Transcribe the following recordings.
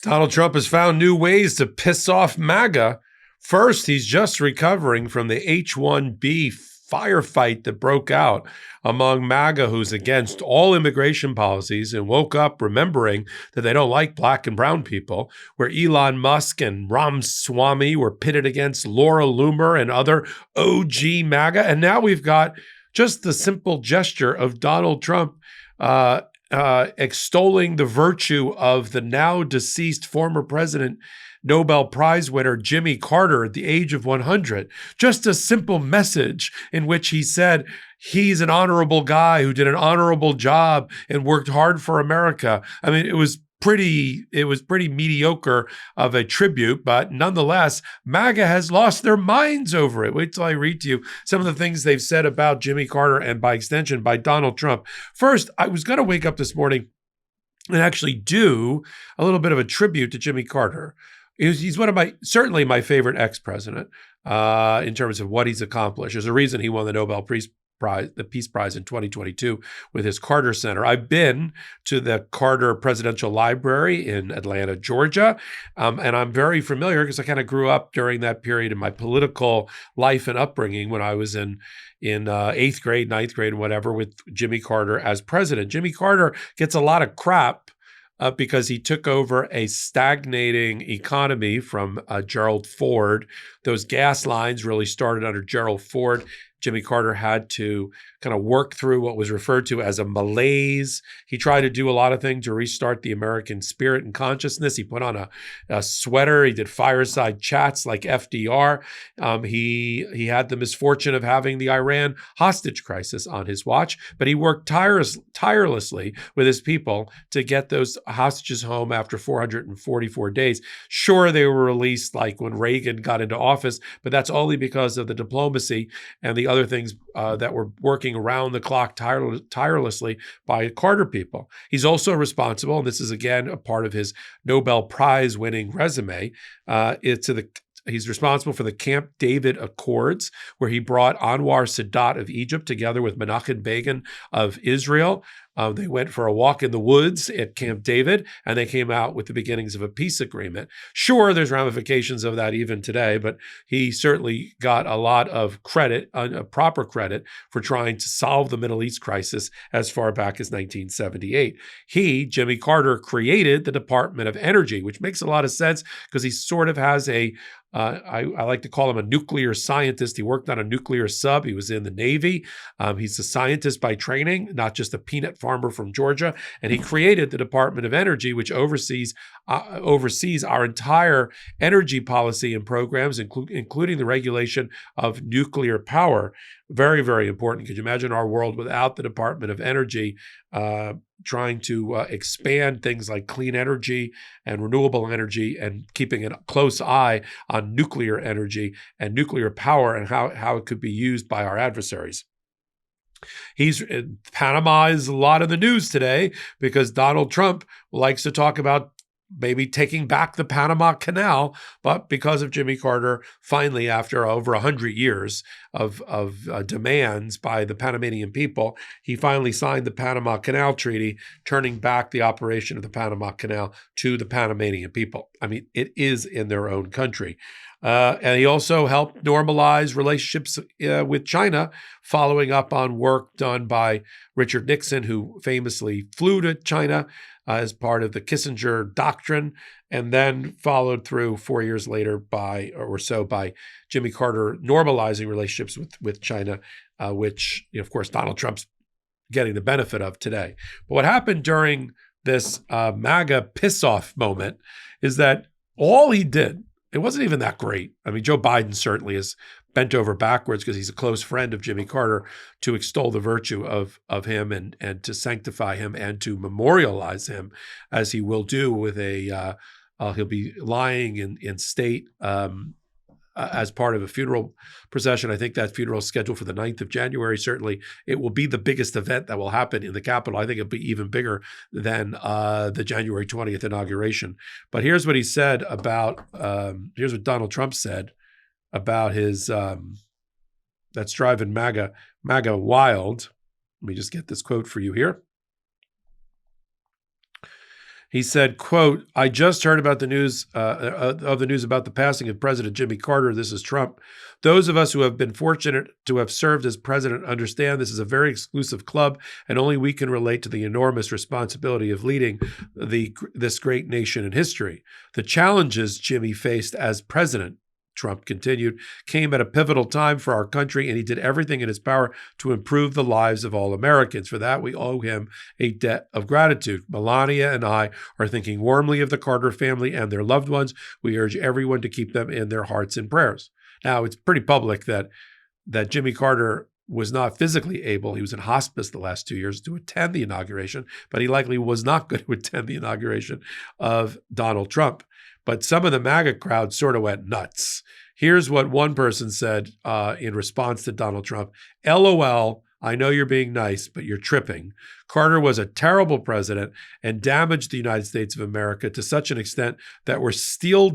Donald Trump has found new ways to piss off MAGA. First, he's just recovering from the H-1B firefight that broke out among MAGA, who's against all immigration policies and woke up remembering that they don't like black and brown people, where Elon Musk and Ramaswamy were pitted against Laura Loomer and other OG MAGA. And now we've got just the simple gesture of Donald Trump extolling the virtue of the now deceased former president, Nobel Prize winner Jimmy Carter at the age of 100. Just a simple message in which he said he's an honorable guy who did an honorable job and worked hard for America. I mean, it was pretty mediocre of a tribute, but nonetheless, MAGA has lost their minds over it. Wait till I read to you some of the things they've said about Jimmy Carter and by extension by Donald Trump. First, I was going to wake up this morning and actually do a little bit of a tribute to Jimmy Carter. He's one of certainly my favorite ex-president in terms of what he's accomplished. There's a reason he won the Nobel Peace Prize in 2022 with his Carter Center. I've been to the Carter Presidential Library in Atlanta, Georgia, and I'm very familiar because I kind of grew up during that period in my political life and upbringing when I was in 8th grade, 9th grade, and whatever, with Jimmy Carter as president. Jimmy Carter gets a lot of crap because he took over a stagnating economy from Gerald Ford. Those gas lines really started under Gerald Ford. Jimmy Carter had to kind of work through what was referred to as a malaise. He tried to do a lot of things to restart the American spirit and consciousness. He put on a sweater. He did fireside chats like FDR. He had the misfortune of having the Iran hostage crisis on his watch, but he worked tirelessly with his people to get those hostages home after 444 days. Sure, they were released like when Reagan got into office, but that's only because of the diplomacy and the other things that were working around the clock tirelessly by Carter people. He's also responsible, and this is again a part of his Nobel Prize winning resume, he's responsible for the Camp David Accords, where he brought Anwar Sadat of Egypt together with Menachem Begin of Israel. They went for a walk in the woods at Camp David, and they came out with the beginnings of a peace agreement. Sure, there's ramifications of that even today, but he certainly got a lot of credit, proper credit, for trying to solve the Middle East crisis as far back as 1978. Jimmy Carter, created the Department of Energy, which makes a lot of sense because he sort of has I like to call him a nuclear scientist. He worked on a nuclear sub. He was in the Navy. He's a scientist by training, not just a peanut farmer from Georgia. And he created the Department of Energy, which oversees our entire energy policy and programs, including the regulation of nuclear power. Very, very important. Could you imagine our world without the Department of Energy trying to expand things like clean energy and renewable energy and keeping a close eye on nuclear energy and nuclear power and how it could be used by our adversaries? Panama is a lot in the news today because Donald Trump likes to talk about maybe taking back the Panama Canal, but because of Jimmy Carter, finally, after over 100 years of demands by the Panamanian people, he finally signed the Panama Canal Treaty, turning back the operation of the Panama Canal to the Panamanian people. I mean, it is in their own country. And he also helped normalize relationships with China, following up on work done by Richard Nixon, who famously flew to China as part of the Kissinger doctrine, and then followed through 4 years later by Jimmy Carter normalizing relationships with China, which, of course, Donald Trump's getting the benefit of today. But what happened during this MAGA piss-off moment is that all he did, it wasn't even that great. I mean, Joe Biden certainly is bent over backwards because he's a close friend of Jimmy Carter to extol the virtue of him and to sanctify him and to memorialize him, as he will do with he'll be lying in state as part of a funeral procession. I think that funeral is scheduled for the 9th of January. Certainly, it will be the biggest event that will happen in the Capitol. I think it'll be even bigger than the January 20th inauguration. But here's what he said here's what Donald Trump said about his, that's driving MAGA wild. Let me just get this quote for you here. He said, quote, I just heard about the news about the passing of President Jimmy Carter. This is Trump. Those of us who have been fortunate to have served as president understand this is a very exclusive club, and only we can relate to the enormous responsibility of leading this great nation in history. The challenges Jimmy faced as president, Trump continued, came at a pivotal time for our country, and he did everything in his power to improve the lives of all Americans. For that, we owe him a debt of gratitude. Melania and I are thinking warmly of the Carter family and their loved ones. We urge everyone to keep them in their hearts and prayers. Now, it's pretty public that Jimmy Carter was not physically able, he was in hospice the last 2 years, to attend the inauguration, but he likely was not going to attend the inauguration of Donald Trump. But some of the MAGA crowd sort of went nuts. Here's what one person said in response to Donald Trump. LOL, I know you're being nice, but you're tripping. Carter was a terrible president and damaged the United States of America to such an extent that we're still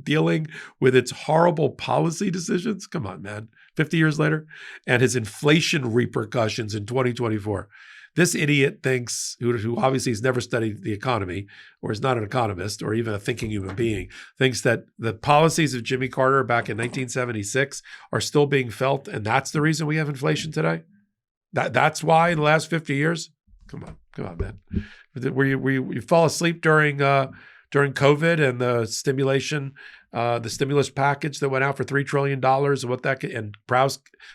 dealing with its horrible policy decisions. Come on, man. 50 years later, and his inflation repercussions in 2024. This idiot thinks, who obviously has never studied the economy, or is not an economist, or even a thinking human being, thinks that the policies of Jimmy Carter back in 1976 are still being felt, and that's the reason we have inflation today? That's why in the last 50 years? Come on, man. Were you fall asleep during COVID and the stimulus package that went out for $3 trillion and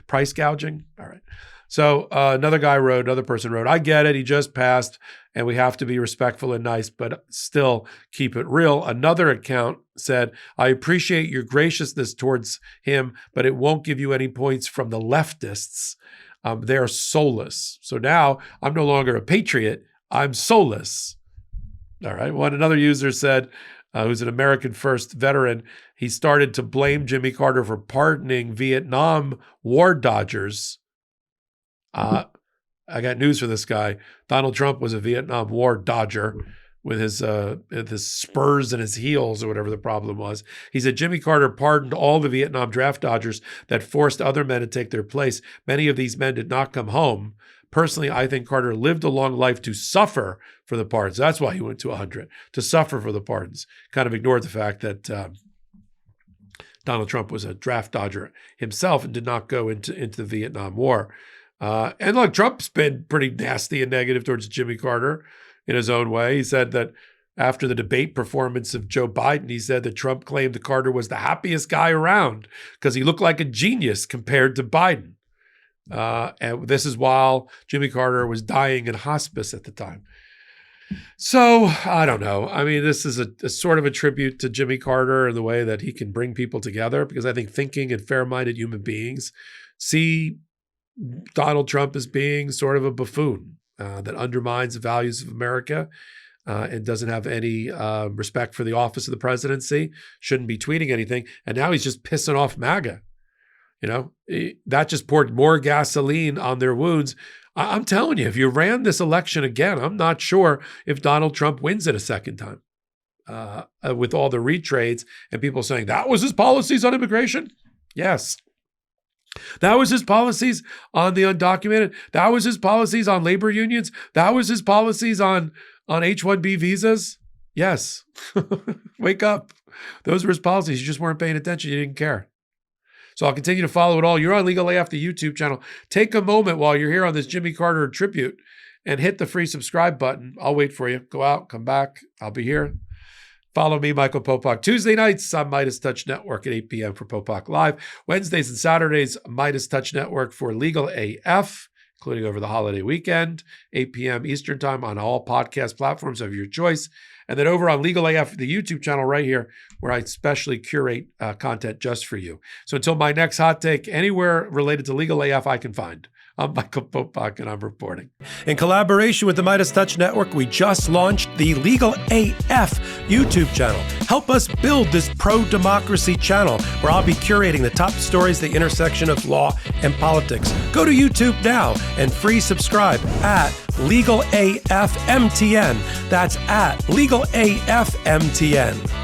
price gouging? All right. So another person wrote, I get it. He just passed and we have to be respectful and nice, but still keep it real. Another account said, I appreciate your graciousness towards him, but it won't give you any points from the leftists. They're soulless. So now I'm no longer a patriot. I'm soulless. All right. Well, another user said, who's an American First veteran, he started to blame Jimmy Carter for pardoning Vietnam War dodgers. I got news for this guy. Donald Trump was a Vietnam War dodger with his spurs and his heels, or whatever the problem was. He said Jimmy Carter pardoned all the Vietnam draft dodgers that forced other men to take their place. Many of these men did not come home. Personally, I think Carter lived a long life to suffer for the pardons. That's why he went to 100, to suffer for the pardons. Kind of ignored the fact that Donald Trump was a draft dodger himself and did not go into the Vietnam War. And look, Trump's been pretty nasty and negative towards Jimmy Carter in his own way. He said that after the debate performance of Joe Biden, he said that Trump claimed that Carter was the happiest guy around because he looked like a genius compared to Biden. And this is while Jimmy Carter was dying in hospice at the time. So I don't know. I mean, this is a sort of a tribute to Jimmy Carter in the way that he can bring people together, because I think thinking and fair-minded human beings see Donald Trump as being sort of a buffoon that undermines the values of America and doesn't have any respect for the office of the presidency, shouldn't be tweeting anything. And now he's just pissing off MAGA. You know, that just poured more gasoline on their wounds. I'm telling you, if you ran this election again, I'm not sure if Donald Trump wins it a second time with all the retrades and people saying that was his policies on immigration. Yes. That was his policies on the undocumented. That was his policies on labor unions. That was his policies on H-1B visas. Yes. Wake up. Those were his policies. You just weren't paying attention. You didn't care. So I'll continue to follow it all. You're on Legal AF, the YouTube channel. Take a moment while you're here on this Jimmy Carter tribute and hit the free subscribe button. I'll wait for you. Go out, come back. I'll be here. Follow me, Michael Popok. Tuesday nights on Midas Touch Network at 8 p.m. for Popok Live. Wednesdays and Saturdays, Midas Touch Network for Legal AF, including over the holiday weekend, 8 p.m. Eastern Time on all podcast platforms of your choice. And then over on Legal AF, the YouTube channel right here, where I specially curate content just for you. So until my next hot take, anywhere related to Legal AF I can find. I'm Michael Popok, and I'm reporting. In collaboration with the Midas Touch Network, we just launched the Legal AF YouTube channel. Help us build this pro-democracy channel where I'll be curating the top stories at the intersection of law and politics. Go to YouTube now and free subscribe at Legal AF MTN. That's at Legal AF MTN.